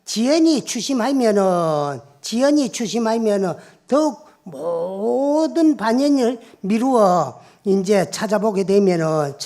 지연이 추심하면은 더욱 모든 반연을 미루어 이제 찾게 되면은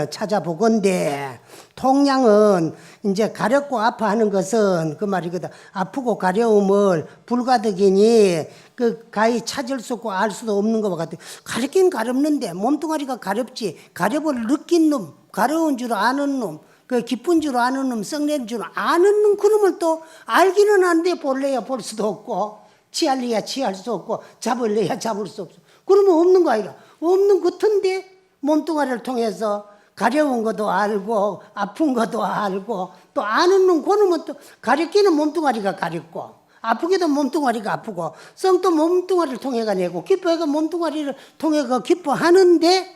찾아보건대 통량은 이제 가렵고 아파하는 것은 그 말이거든. 아프고 가려움을 불가득이니 그 가히 찾을 수 없고 알 수도 없는 것 같아. 가렵긴 가렵는데 몸뚱아리가 가렵지. 가렵을 느낀 놈, 가려운 줄 아는 놈, 그 기쁜 줄 아는 놈, 썩낸 줄 아는 놈, 그놈을 또 알기는 한데 볼래야 볼 수도 없고 취할래야 취할 수 없고 잡을래야 잡을 수 없어. 그러면 없는 거 아니라. 없는 같은데 몸뚱아리를 통해서 가려운 것도 알고 아픈 것도 알고 또 아는 놈, 그놈은 또 가렵기는 몸뚱아리가 가렵고 아프기도 몸뚱아리가 아프고 썩도 몸뚱아리를 통해가 내고 기뻐해가 몸뚱아리를 통해가 기뻐하는데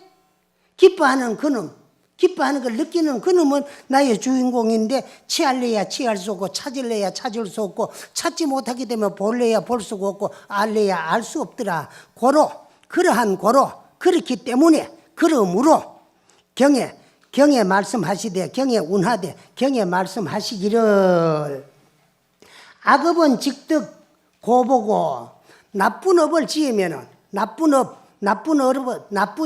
기뻐하는 그놈, 기뻐하는 걸 느끼는 그놈은 나의 주인공인데 취할래야 취할 수 없고 찾을래야 찾을 수 없고 찾지 못하게 되면 볼래야 볼 수가 없고 알래야 알 수 없더라. 그렇기 때문에 그러므로 경에 말씀하시되 경에 운하되 경에 말씀하시기를 악업은 직득 고보고 나쁜 업을 지으면은 나쁜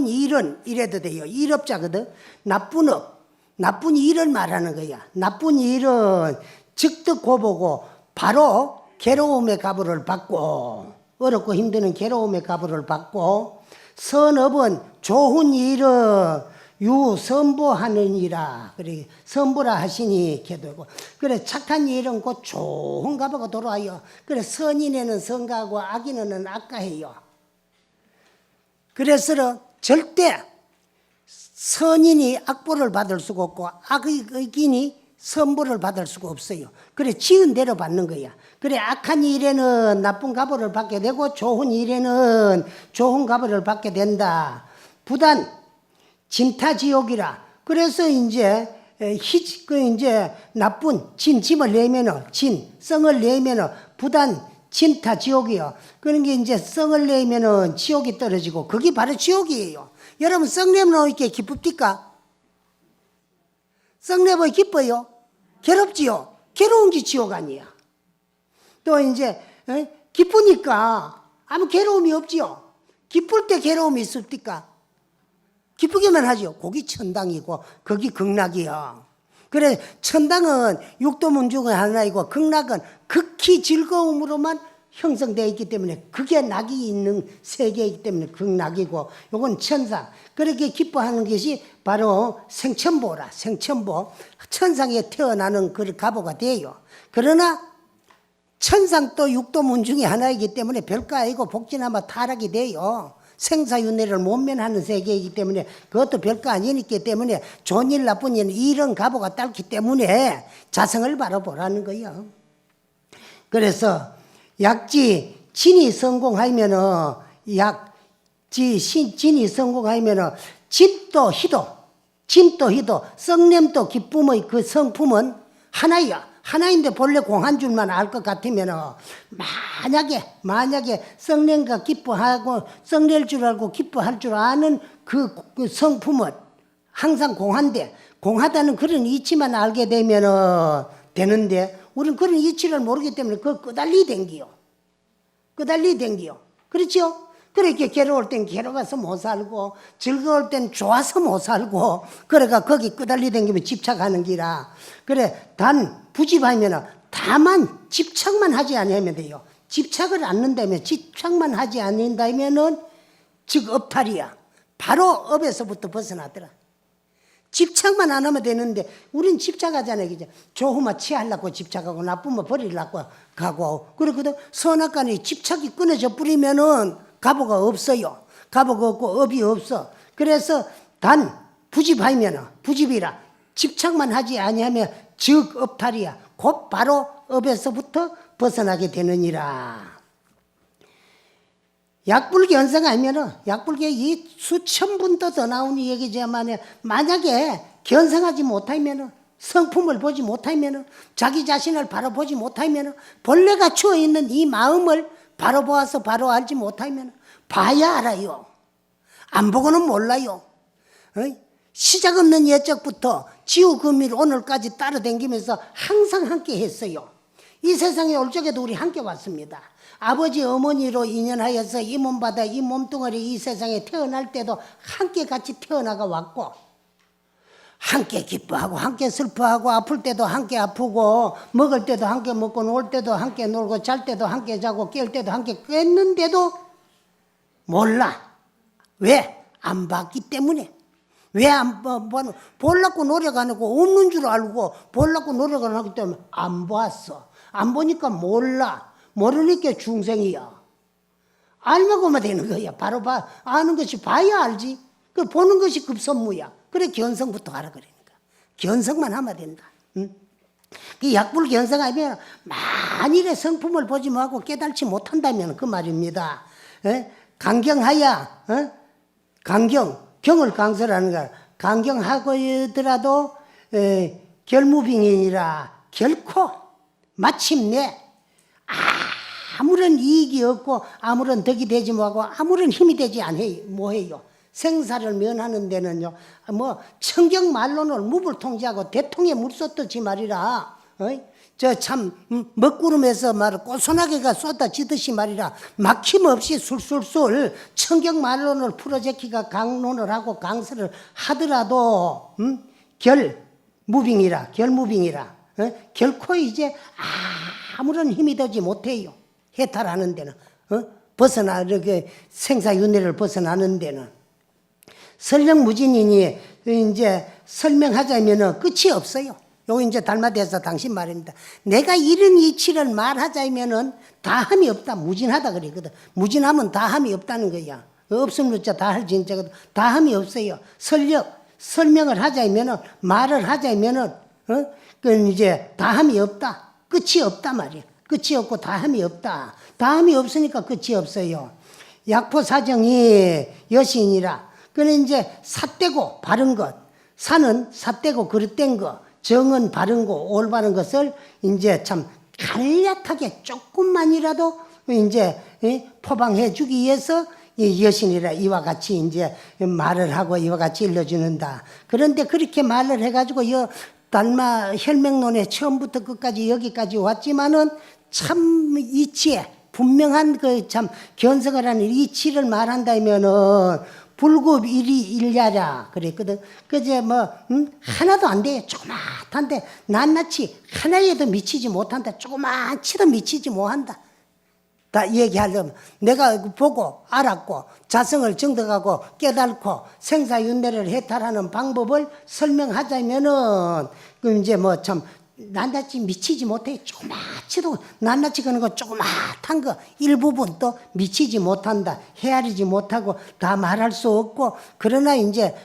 일은 이래도 돼요. 일업자거든. 나쁜 일을 말하는 거야. 나쁜 일은 직득 고보고 바로 괴로움의 값을 받고 어렵고 힘드는 괴로움의 값을 받고 선업은 좋은 일은 유선보하느니라. 그래 선보라 하시니 개도고 그래 착한 일은 곧 좋은 값하고 돌아와요. 그래 선인에는 선가하고 악인에는 악가해요. 그래서 절대 선인이 악보를 받을 수가 없고 악인이 선보를 받을 수가 없어요. 그래 지은 대로 받는 거야. 그래 악한 일에는 나쁜 값을 받게 되고 좋은 일에는 좋은 값을 받게 된다. 부단 진타지옥이라. 그래서 이제 나쁜 짐을 내면은 성을 내면은 부단 진타지옥이요. 그런 게 이제 성을 내면은 지옥이 떨어지고 그게 바로 지옥이에요. 여러분 성 내면 이렇게 기쁩니까? 성 내면 기뻐요? 괴롭지요? 괴로운 게 지옥 아니야. 또 이제 기쁘니까 아무 괴로움이 없지요. 기쁠 때 괴로움이 있습니까? 기쁘게만 하죠. 거기 천당이고 거기 극락이요. 그래 천당은 육도문 중에 하나이고 극락은 극히 즐거움으로만 형성되어 있기 때문에 그게 낙이 있는 세계이기 때문에 극락이고 요건 천상. 그렇게 기뻐하는 것이 바로 생천보라. 생천보. 천상에 태어나는 그 가보가 돼요. 그러나 천상 또 육도문 중에 하나이기 때문에 별거 아니고 복지나마 타락이 돼요. 생사윤회를 못 면하는 세계이기 때문에 그것도 별거 아니기 때문에 좋은 일 나쁜 일 이런 가보가 따르기 때문에 자성을 바라보라는 거예요. 그래서 약지 진이 성공하면은 진이 성공하면은 짐도 희도 썩냄도 기쁨의 그 성품은 하나야. 하나인데 본래 공한 줄만 알 것 같으면은 만약에 썩냄과 기뻐하고 썩낼 줄 알고 기뻐할 줄 아는 그 성품은 항상 공한데 공하다는 그런 이치만 알게 되면은 되는데 우리는 그런 이치를 모르기 때문에 그 끄달리 댕기요. 그렇죠? 그렇게 괴로울 땐 괴로워서 못 살고 즐거울 땐 좋아서 못 살고 그래가 거기 끄달리 댕기면 집착하는 기라. 그래 단 부집하면 다만 집착만 하지 않으면 돼요. 집착을 않는다면 집착만 하지 않는다면은 즉 업탈이야. 바로 업에서부터 벗어나더라. 집착만 안 하면 되는데 우린 집착하잖아요. 그죠? 좋으면 취하려고 집착하고 나쁘면 버리려고 가고 그러거든. 선악간에 집착이 끊어져 버리면은 가보가 없어요. 가보가 없고 업이 없어. 그래서 단 부집이라 집착만 하지 아니하면 즉 업탈이야. 곧 바로 업에서부터 벗어나게 되느니라. 약불기 현상 아니면은 약불기 이 수천 분도 더 나오는 얘기지만 만약에 견성하지 못하면은 성품을 보지 못하면은 자기 자신을 바로 보지 못하면은 본래가 추워 있는 이 마음을 바로 보아서 바로 알지 못하면 봐야 알아요. 안 보고는 몰라요. 시작 없는 옛적부터 지우금일 오늘까지 따라다니면서 항상 함께 했어요. 이 세상에 올 적에도 우리 함께 왔습니다. 아버지 어머니로 인연하여서 이 몸받아 이 몸뚱아리 이 세상에 태어날 때도 함께 같이 태어나가 왔고 함께 기뻐하고 함께 슬퍼하고 아플 때도 함께 아프고 먹을 때도 함께 먹고 놀 때도 함께 놀고 잘 때도 함께 자고 깰 때도 함께 깼는데도 몰라. 왜? 안 봤기 때문에. 왜 안 보려고 노력 안 하고 없는 줄 알고 보려고 노력 안 하기 때문에 안 봤어. 안 보니까 몰라. 모르니까 중생이야. 알면 되는 거야. 바로 아는 것이 봐야 알지. 그 보는 것이 급선무야. 그래 견성부터 하라 그러니까. 견성만 하면 된다. 응? 그 약불 견성하면 만일의 성품을 보지 못하고 깨달지 못한다면 그 말입니다. 에? 강경하야. 경을 강설하는 거야. 강경하고더라도 결무빙이니라 결코 마침내 아무런 이익이 없고 아무런 덕이 되지 못하고 아무런 힘이 되지 뭐해요. 생사를 면하는 데는요. 뭐 청경말론을 무불 통제하고 대통에 물 쏟듯이 말이라. 저 참 먹구름에서 말 꼬소나게가 쏟아지듯이 말이라 막힘없이 술술술 청경말론을 풀어제키가 강론을 하고 강설을 하더라도 결무빙이라 결코 이제 아무런 힘이 되지 못해요. 해탈하는 데는 이렇게 생사윤회를 벗어나는 데는 설령무진이니 이제 설명하자면은 끝이 없어요. 요거 이제 달마대에서 당신 말입니다. 내가 이런 이치를 말하자면은 다함이 없다. 무진하다 그러거든. 무진하면 다함이 없다는 거야. 없으면 자 다할 진짜거든. 다함이 없어요. 설명을 하자면은 말을 하자면은 그 이제 다함이 없다. 끝이 없다 말이야. 끝이 없고 다함이 없다. 다함이 없으니까 끝이 없어요. 약포사정이 여신이라. 그는 이제 삿되고 바른 것. 사는 삿되고 그릇된 것. 정은 바른 거, 올바른 것을 이제 참 간략하게 조금만이라도 이제 포방해 주기 위해서 이 여신이라 이와 같이 이제 말을 하고 이와 같이 일러주는다. 그런데 그렇게 말을 해가지고 달마 혈맹론에 처음부터 끝까지 여기까지 왔지만은 참 이치에 분명한 그 참 견성을 하는 이치를 말한다면은 불급 일야라 그랬거든. 그제 하나도 안 돼. 조그맣한데 낱낱이 하나에도 미치지 못한다. 조그맣지도 미치지 못한다. 다 얘기하려면 내가 보고 알았고 자성을 정득하고 깨닫고 생사윤회를 해탈하는 방법을 설명하자면은 그 이제 참 낱낱이 미치지 못해. 조그맣지도 낱낱이 그런 거 조그맣한 거 일부분 또 미치지 못한다. 헤아리지 못하고 다 말할 수 없고 그러나 이제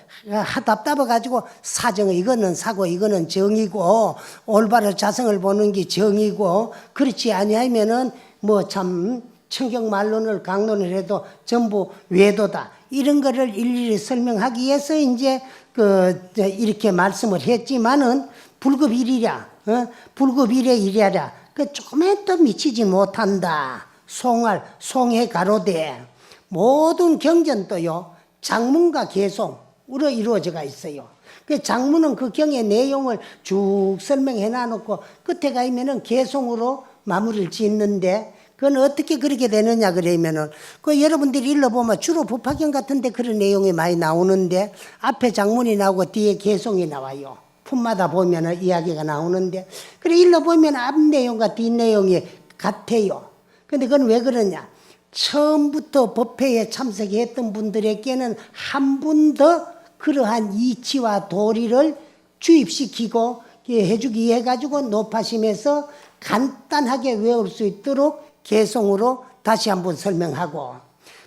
답답해 가지고 사정을 이거는 사고 이거는 정이고 올바른 자성을 보는 게 정이고 그렇지 아니하면은 참 청경말론을 강론을 해도 전부 외도다. 이런 거를 일일이 설명하기 위해서 이제 이렇게 말씀을 했지만은 불급일이랴. 불급일의 일이랴. 조금에도 미치지 못한다. 송해 가로되 모든 경전도요. 장문과 개송으로 이루어져가 있어요. 그 장문은 그 경의 내용을 쭉 설명해 놔놓고 끝에 가면은 개송으로 마무리를 짓는데 그건 어떻게 그렇게 되느냐 그러면은 여러분들이 읽어보면 주로 법화경 같은데 그런 내용이 많이 나오는데 앞에 장문이 나오고 뒤에 개송이 나와요. 품마다 보면은 이야기가 나오는데 그래 읽어보면 앞 내용과 뒷 내용이 같아요. 근데 그건 왜 그러냐? 처음부터 법회에 참석했던 분들에게는 한 분 더 그러한 이치와 도리를 주입시키고 해주기 위해 가지고 높아심에서 간단하게 외울 수 있도록 개송으로 다시 한번 설명하고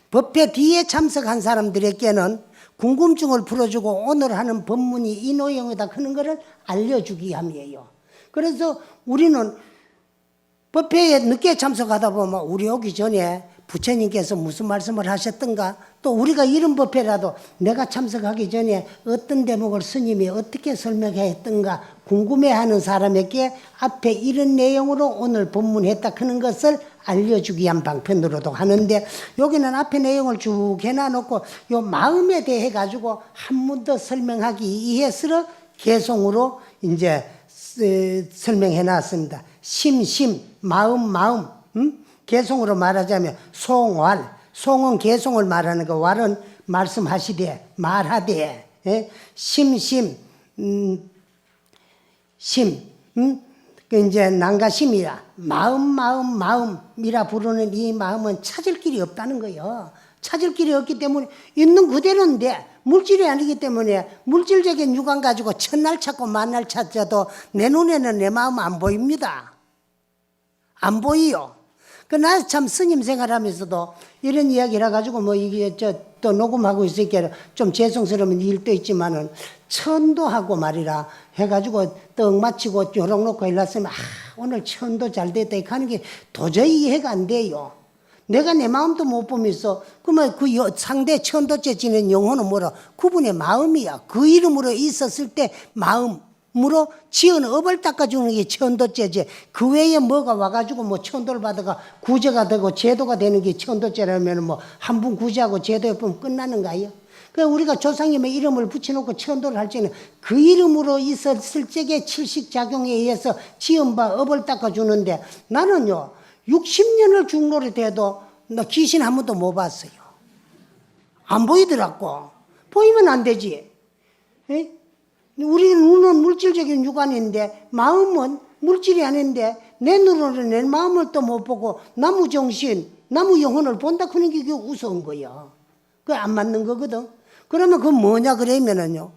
법회 뒤에 참석한 사람들에게는 궁금증을 풀어주고 오늘 하는 법문이 이 내용이다 하는 것을 알려주기 위함이에요. 그래서 우리는 법회에 늦게 참석하다 보면 우리 오기 전에 부처님께서 무슨 말씀을 하셨던가 또 우리가 이런 법회라도 내가 참석하기 전에 어떤 대목을 스님이 어떻게 설명했던가 궁금해하는 사람에게 앞에 이런 내용으로 오늘 법문했다 하는 것을 알려주기 위한 방편으로도 하는데 여기는 앞에 내용을 쭉 해놔놓고 요 마음에 대해 가지고 한 번 더 설명하기 위해서 개송으로 이제 설명해 놨습니다. 심심, 마음, 개송으로 말하자면 송왈, 송은 개송을 말하는 거, 왈은 말씀하시되, 말하되, 예? 심심, 그 이제 난가심이라, 마음이라 부르는 이 마음은 찾을 길이 없다는 거예요. 찾을 길이 없기 때문에 있는 그대로인데 물질이 아니기 때문에 물질적인 육안 가지고 첫날 찾고 만날 찾아도 내 눈에는 내 마음 안 보입니다. 안 보이요. 나 참 스님 생활하면서도 이런 이야기를 해가지고 뭐 이게 또 녹음하고 있으니까 좀 죄송스러운 일도 있지만은 천도하고 말이라 해가지고 떡 마치고 요렇게 놓고 일났으면 오늘 천도 잘 됐다 이렇게 하는 게 도저히 이해가 안 돼요. 내가 내 마음도 못 보면서 그러면 그 상대 천도째 지는 영혼은 뭐라 그분의 마음이야. 그 이름으로 있었을 때 마음으로 지은 업을 닦아주는 게 천도죄지. 그 외에 뭐가 와가지고 뭐 천도를 받아가 구제가 되고 제도가 되는 게 천도죄라면 뭐 한 분 구제하고 제도해보면 끝나는가요? 그러니까 우리가 조상님의 이름을 붙여놓고 천도를 할 때는 그 이름으로 있었을 적의 칠식작용에 의해서 지은 바 업을 닦아주는데 나는요 60년을 중노릇 해도 나 귀신 한 번도 못 봤어요. 안 보이더라고. 보이면 안 되지. 에? 우리 눈은 물질적인 육안인데 마음은 물질이 아닌데 내 눈으로 내 마음을 또 못 보고 나무 정신, 나무 영혼을 본다 그런 게 그게 우스운 거야. 그게 안 맞는 거거든. 그러면 그건 뭐냐 그러면은요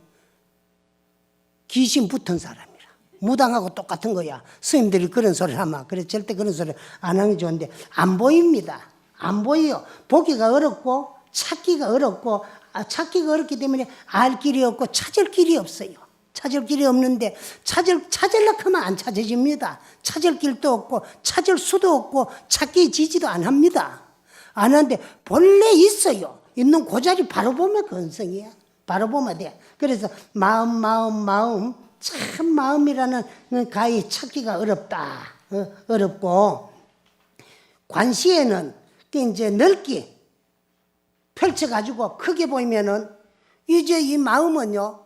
귀신 붙은 사람이라. 무당하고 똑같은 거야. 스님들이 그런 소리를 하면 그래 절대 그런 소리 안 하는 게 좋은데 안 보입니다. 안 보여요. 보기가 어렵고 찾기가 어렵고 찾기가 어렵기 때문에 알 길이 없고 찾을 길이 없어요. 찾을 길이 없는데 찾으려고 하면 안 찾아집니다. 찾을 길도 없고 찾을 수도 없고 찾기 지지도 안 합니다. 안 하는데 본래 있어요. 있는 그 자리 바로 보면 건성이야. 바로 보면 돼. 그래서 마음 참 마음이라는 가히 찾기가 어렵다. 어렵고 관시에는 이제 넓게 펼쳐가지고 크게 보이면은 이제 이 마음은요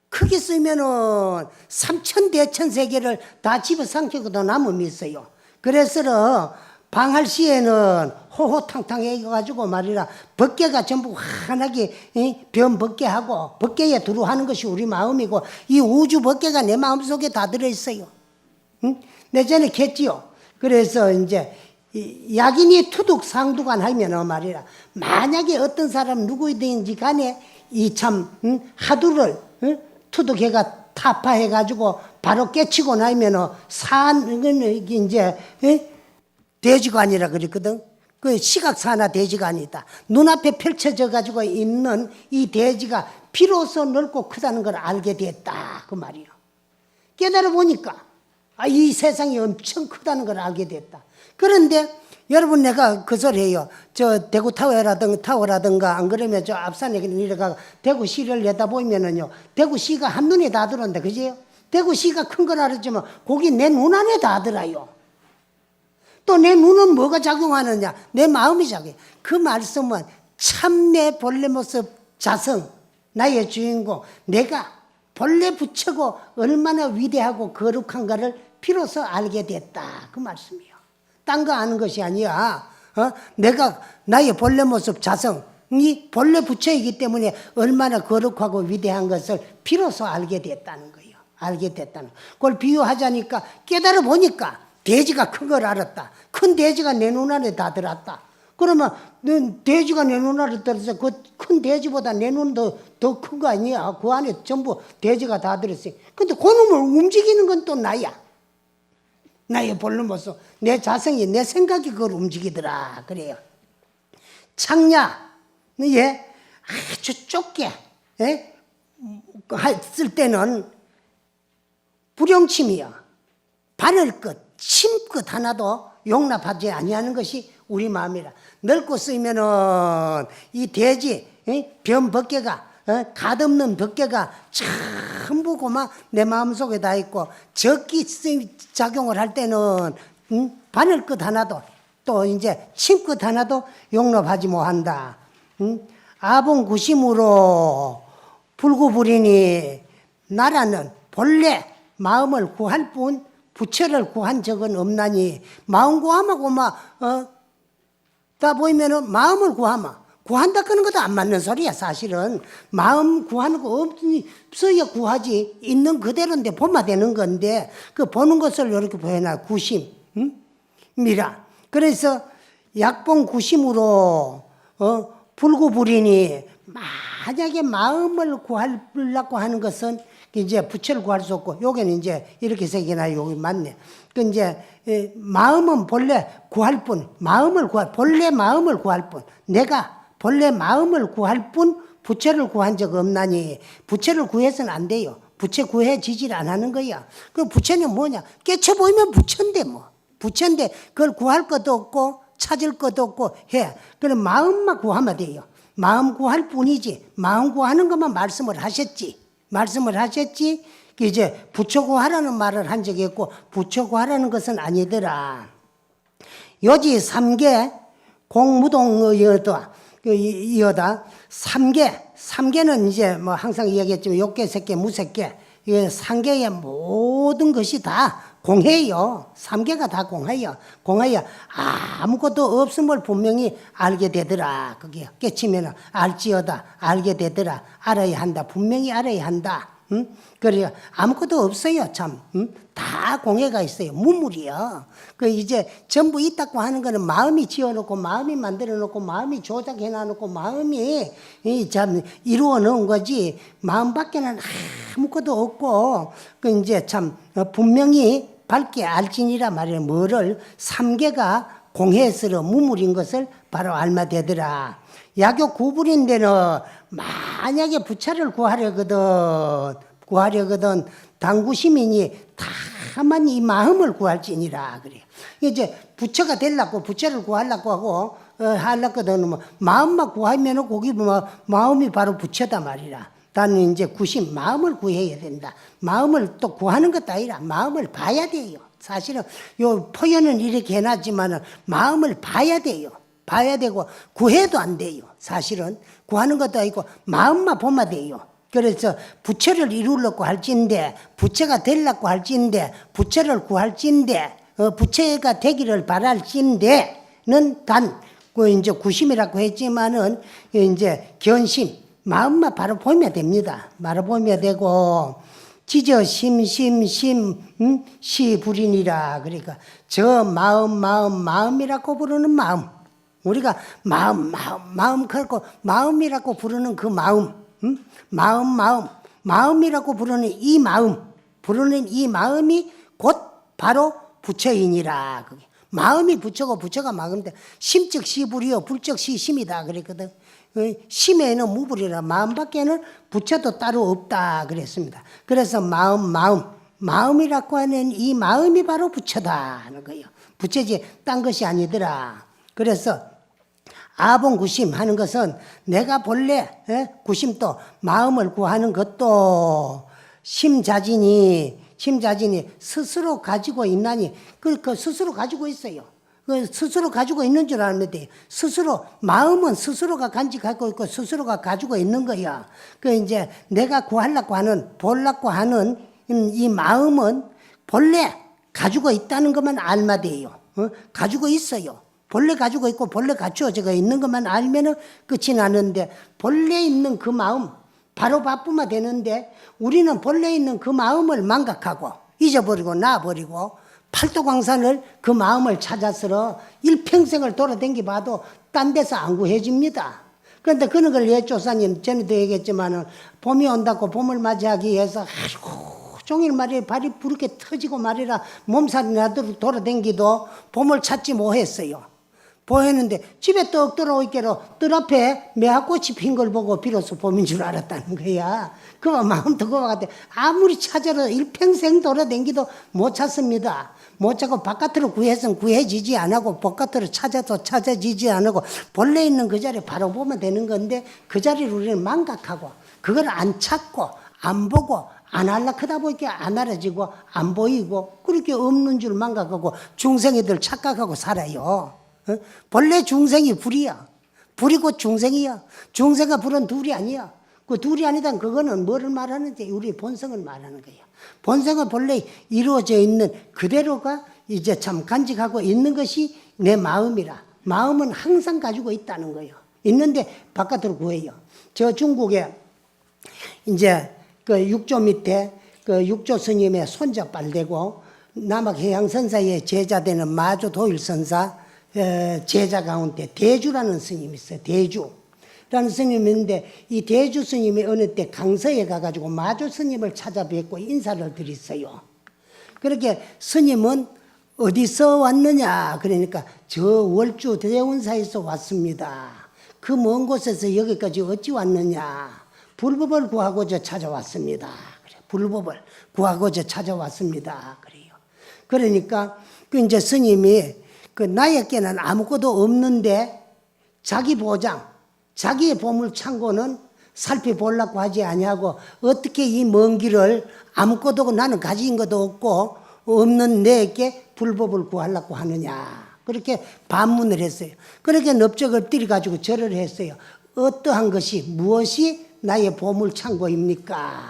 크게 쓰면은 삼천대천세계를 다 집어삼키고도 남음이 있어요. 그래서 방할 시에는 호호탕탕 해가지고 말이라 벗개가 전부 환하게 변 벗개하고 벗개에 두루하는 것이 우리 마음이고 이 우주 벗개가 내 마음속에 다 들어있어요. 내 전에 했지요. 그래서 이제 약인이 투둑상두간 하면 말이라 만약에 어떤 사람 누구든지 간에 이 참 하두를 투둑해가 타파해가지고 바로 깨치고 나면 이제 대지관이라 그랬거든. 그 시각사나 대지관이다. 눈앞에 펼쳐져 가지고 있는 이 대지가 비로소 넓고 크다는 걸 알게 됐다 그 말이요. 깨달아 보니까 이 세상이 엄청 크다는 걸 알게 됐다. 그런데 여러분 내가 그 소리 해요. 저 대구 타워라든가 안 그러면 저 앞산에 내려가 대구시를 내다보면은요 대구시가 한눈에 다 들어온다 그지요? 대구시가 큰 걸 알았지만 거기 내 눈 안에 다 들어요. 또 내 눈은 뭐가 작용하느냐? 내 마음이 작용해. 그 말씀은 참 내 본래 모습 자성 나의 주인공 내가 본래 부처고 얼마나 위대하고 거룩한가를 비로소 알게 됐다 그 말씀이에요. 딴 거 아는 것이 아니야. 내가 나의 본래 모습 자성이 본래 부처이기 때문에 얼마나 거룩하고 위대한 것을 비로소 알게 됐다는 거예요. 알게 됐다는 거. 그걸 비유하자니까 깨달아 보니까 돼지가 큰 걸 알았다. 큰 돼지가 내 눈 안에 다 들었다. 그러면 돼지가 내 눈 안에 들어서 그 큰 돼지보다 내 눈도 더 큰 거 아니야. 그 안에 전부 돼지가 다 들었어요. 근데 그 놈을 움직이는 건 또 나야. 나의 본래 모습, 내 자성이, 내 생각이 그걸 움직이더라. 그래요. 창야, 예, 아주 좁게, 예, 했을 때는 불용침이야. 바늘 끝, 침끝 하나도 용납하지 아니하는 것이 우리 마음이라. 넓고 쓰면은 이 돼지, 변 벗개가, 가없는 벗개가 전부 고마 내 마음속에 다 있고 적기 작용을 할 때는 바늘 끝 하나도 또 이제 침끝 하나도 용납하지 못한다. 아봉구심으로 불구불이니 나라는 본래 마음을 구할 뿐 부처를 구한 적은 없나니 마음 구하면 다 보이면은 마음을 구한다 그런 것도 안 맞는 소리야. 사실은 마음 구하는 거 없어야 구하지. 있는 그대로인데 보면 되는 건데 그 보는 것을 이렇게 보여놔. 구심, 미라. 그래서 약봉 구심으로 불구불이니 만약에 마음을 구하려고 하는 것은 이제 부처를 구할 수 없고, 요게는 이제 이렇게 새기나 여기 맞네. 그 이제 마음은 본래 구할 뿐, 본래 마음을 구할 뿐, 내가 본래 마음을 구할 뿐 부처를 구한 적 없나니 부처를 구해서는 안 돼요. 부처 구해지질 안 하는 거야. 그 부처는 뭐냐? 깨쳐 보이면 부처인데 뭐. 부처인데 그걸 구할 것도 없고 찾을 것도 없고 해. 그럼 마음만 구하면 돼요. 마음 구할 뿐이지. 마음 구하는 것만 말씀을 하셨지. 이제 부처 구하라는 말을 한 적이 없고 부처 구하라는 것은 아니더라. 요지 3개 공무동의여다. 삼계는 이제 뭐 항상 이야기했지만 욕계, 색계, 무색계, 이 삼계의 모든 것이 다 공해요. 삼계가 다 공해요. 아무것도 없음을 분명히 알게 되더라. 그게 깨치면 알지어다. 알게 되더라. 알아야 한다. 분명히 알아야 한다. 그래요. 아무것도 없어요. 참. 다 공해가 있어요. 무물이요. 그 이제 전부 있다고 하는 거는 마음이 지어놓고 마음이 만들어놓고 마음이 조작해놔놓고 마음이 참 이루어 놓은 거지. 마음밖에는 아무것도 없고 그 이제 참 분명히 밝게 알지니라 말이에요. 뭐를 삼계가 공해스러 무물인 것을 바로 알마 되더라. 야교 구불인데는 만약에 부처를 구하려거든 당구시민이 다만 이 마음을 구할지니라 그래요. 이제 부처가 되려고 부처를 구하려고 하고 하려거든 뭐 마음만 구하면은 거기 뭐 마음이 바로 부처다 말이라. 나는 이제 구심 마음을 구해야 된다. 마음을 또 구하는 것도 아니라 마음을 봐야 돼요. 사실은 요 표현은 이렇게 해놨지만은 마음을 봐야 돼요. 봐야 되고 구해도 안 돼요. 사실은 구하는 것도 아니고 마음만 보면 돼요. 그래서 부처를 이루려고 할진데 부처가 되려고 할진데 부처를 구할진데 부처가 되기를 바랄진데는 단 그 이제 구심이라고 했지만은 이제 견심 마음만 바로 보면 됩니다. 바로 보면 되고 지저 시불이니라. 그러니까 저 마음이라고 부르는 마음. 우리가 마음 그렇고 마음이라고 부르는 그 마음. 마음이라고 부르는 이 마음이 곧 바로 부처이니라. 그게. 마음이 부처고 부처가 마음인데 심적 시불이요 불적 시심이다 그랬거든. 심에는 무불이라 마음밖에는 부처도 따로 없다 그랬습니다. 그래서 마음이라고 하는 이 마음이 바로 부처다 하는 거예요. 부처지 딴 것이 아니더라. 그래서 아봉구심 하는 것은 내가 본래 구심도 마음을 구하는 것도 심자진이 스스로 가지고 있나니 그 스스로 가지고 있어요. 그 스스로 가지고 있는 줄 아는데 스스로 마음은 스스로가 간직하고 있고 스스로가 가지고 있는 거야. 그 이제 내가 구하려고 하는 보려고 하는 이 마음은 본래 가지고 있다는 것만 알면 돼요. 가지고 있어요. 본래 가지고 있고 본래 갖추어져 있는 것만 알면은 끝이 나는데 본래 있는 그 마음 바로 바쁘면 되는데 우리는 본래 있는 그 마음을 망각하고 잊어버리고 놔버리고 팔도광산을 그 마음을 찾아서 일평생을 돌아다니 봐도 딴 데서 안 구해집니다. 그런데 그런 걸 예조사님 전에도 얘기했지만은 봄이 온다고 봄을 맞이하기 위해서 종일 말이야 발이 부르게 터지고 말이라 몸살이 나도록 돌아다니기도 봄을 찾지 못했어요. 보였는데 집에 떡 들어오기로 뜰 앞에 매화꽃이 핀 걸 보고 비로소 봄인 줄 알았다는 거야. 그만 마음도 그와 같아. 아무리 찾아도 일평생 돌아다니기도 못 찾습니다. 못 찾고 바깥으로 구해서는 구해지지 않고 바깥으로 찾아도 찾아지지 않고 본래 있는 그 자리에 바로 보면 되는 건데 그 자리를 우리는 망각하고 그걸 안 찾고 안 보고 안 하려하다 보니까 안 알아지고 안 보이고 그렇게 없는 줄 망각하고 중생이들 착각하고 살아요. 본래 중생이 불이야. 불이고 중생이야. 중생과 불은 둘이 아니야. 그 둘이 아니다. 그거는 뭐를 말하는지 우리 본성을 말하는 거예요. 본성은 본래 이루어져 있는 그대로가 이제 참 간직하고 있는 것이 내 마음이라. 마음은 항상 가지고 있다는 거예요. 있는데 바깥으로 구해요. 저 중국에 이제 그 육조 밑에 그 육조 스님의 손자 빨되고 남학해양선사의 제자 되는 마조 도일선사 제자 가운데 대주라는 스님이 있어요. 대주라는 스님이 있는데 이 대주 스님이 어느 때 강서에 가가지고 마조 스님을 찾아뵙고 인사를 드렸어요. 그렇게 스님은 어디서 왔느냐 그러니까 저 월주 대운사에서 왔습니다. 그 먼 곳에서 여기까지 어찌 왔느냐. 불법을 구하고자 찾아왔습니다. 그래, 불법을 구하고자 찾아왔습니다. 그래요. 그러니까 그 이제 스님이 그 나에게는 아무것도 없는데 자기 보장, 자기의 보물 창고는 살펴보려고 하지 아니하고 어떻게 이 먼 길을 아무것도 없고 나는 가진 것도 없고 없는 내게 불법을 구하려고 하느냐. 그렇게 반문을 했어요. 그렇게 넙적 엎드려 가지고 절을 했어요. 어떠한 것이 무엇이 나의 보물 창고입니까?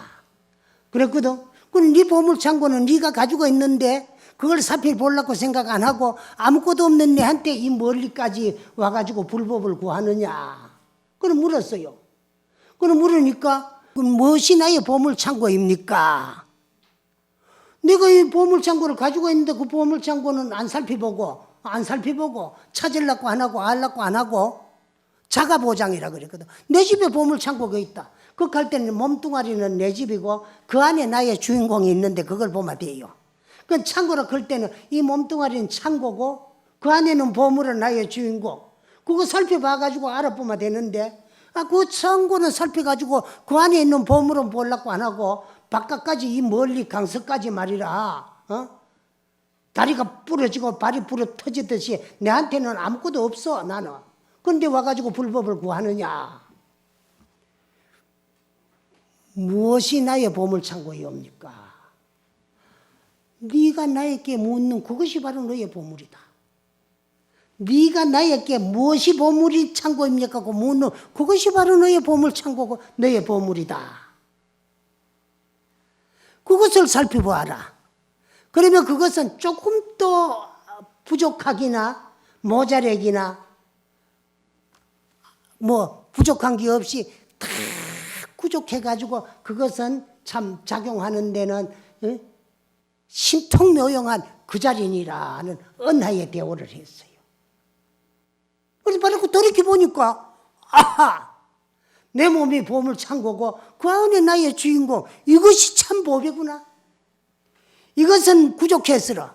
그랬거든. 그럼 네 보물 창고는 네가 가지고 있는데 그걸 살펴보려고 생각 안 하고 아무것도 없는 내한테 이 멀리까지 와가지고 불법을 구하느냐. 그럼 물었어요. 그럼 물으니까 무엇이 나의 보물 창고입니까? 내가 이 보물 창고를 가지고 있는데 그 보물 창고는 안 살펴보고 찾으려고 안 하고 알려고 안 하고 자가 보장이라 그랬거든. 내 집에 보물 창고가 있다. 그 갈 때는 몸뚱아리는 내 집이고 그 안에 나의 주인공이 있는데 그걸 보면 돼요. 그 창고로 갈 때는 이 몸뚱아리는 창고고 그 안에는 보물은 나의 주인공. 그거 살펴봐가지고 알아보면 되는데 그 창고는 살펴가지고 그 안에 있는 보물은 보려고 안 하고 바깥까지 이 멀리 강서까지 말이라 다리가 부러지고 발이 부러 터지듯이 내한테는 아무것도 없어 나는. 그런데 와가지고 불법을 구하느냐. 무엇이 나의 보물창고이옵니까? 네가 나에게 묻는 그것이 바로 너의 보물이다. 네가 나에게 무엇이 보물이 창고입니까? 그 묻는 그것이 바로 너의 보물창고고 너의 보물이다. 그것을 살펴보아라. 그러면 그것은 조금 더 부족하기나 모자라기나 뭐 부족한 게 없이 다 부족해가지고 그것은 참 작용하는 데는 신통묘용한 그 자리니라는 은하의 대오를 했어요. 그래서 바로 돌이켜보니까 아하! 내 몸이 보물창고고 그 안에 나의 주인공 이것이 참 보배구나. 이것은 부족해서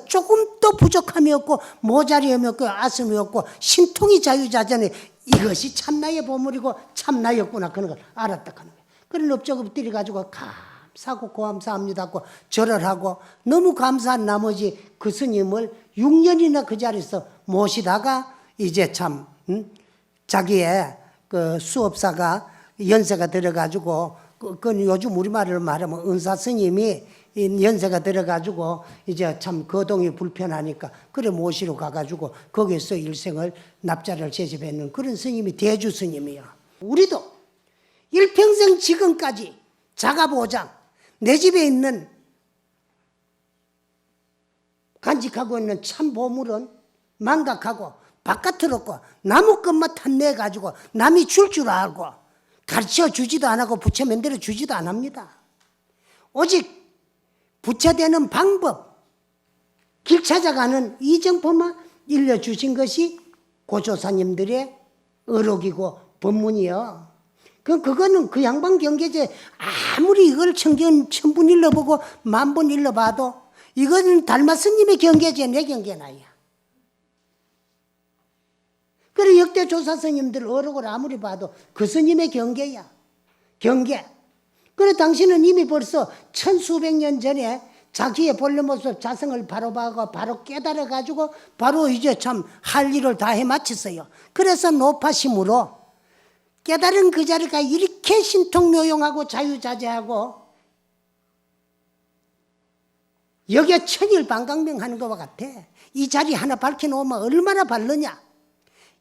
조금 더 부족함이 없고 모자림이 없고 아슴이 없고 신통이 자유자재네. 이것이 참 나의 보물이고 참 나였구나 그런 걸 알았다 하는 거예요. 그런 넙적 엎드려 가지고 감사하고 고감사합니다 하고 절을 하고 너무 감사한 나머지 그 스님을 6년이나 그 자리에서 모시다가 이제 참 자기의 그 수업사가 연세가 들어가지고 그건 요즘 우리말로 말하면 은사 스님이 연세가 들어가지고 이제 참 거동이 불편하니까 그래 모시러 가가지고 거기서 일생을 납자를 제접했는 그런 스님이 대주 스님이야. 우리도 일평생 지금까지 자가보장 내 집에 있는 간직하고 있는 참 보물은 망각하고 바깥으로 거 나무 것만 탐내가지고 남이 줄 알고 가르쳐 주지도 안 하고 부처 만들어 주지도 안 합니다. 오직 부처되는 방법, 길 찾아가는 이정법만 일러주신 것이 고조사님들의 어록이고 법문이요. 그거는 그 양반 경계제 아무리 이걸 천분 일러보고 만번 일러봐도 이거는 달마 스님의 경계제 내 경계나야. 그래 역대 조사 스님들 어록을 아무리 봐도 그 스님의 경계야. 경계. 그래 당신은 이미 벌써 천수백 년 전에 자기의 본래 모습 자성을 바로 봐고 바로 깨달아가지고 바로 이제 참 할 일을 다 해마쳤어요. 그래서 높아심으로 깨달은 그 자리가 이렇게 신통묘용하고 자유자재하고 여기에 천일반강명하는 것과 같아. 이 자리 하나 밝혀놓으면 얼마나 밝느냐.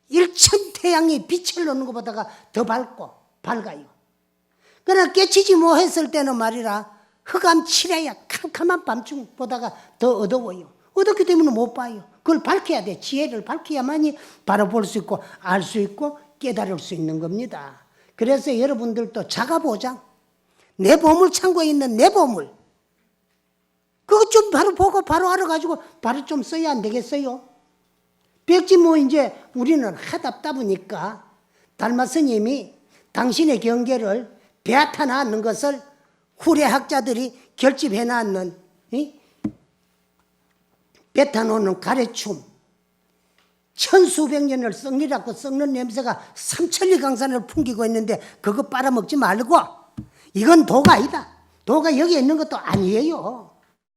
일천태양이 빛을 놓는 것보다가 더 밝고 밝아요. 그러나 깨치지 못했을 때는 말이라 흑암칠해야 캄캄한 밤중 보다가 더 어두워요. 어둡기 때문에 못 봐요. 그걸 밝혀야 돼. 지혜를 밝혀야만이 바로 볼 수 있고 알 수 있고 깨달을 수 있는 겁니다. 그래서 여러분들도 자가보장, 내 보물창고에 있는 내 보물, 그거 좀 바로 보고 바로 알아가지고 바로 좀 써야 안 되겠어요? 백지 뭐 이제 우리는 하답다 보니까 달마 스님이 당신의 경계를 베앗아 놨는 것을 후레학자들이 결집해 놨는 뱉어놓는 가래춤, 천수백 년을 썩리라고 썩는 냄새가 삼천리 강산을 풍기고 있는데 그거 빨아먹지 말고, 이건 도가 아니다. 도가 여기 있는 것도 아니에요.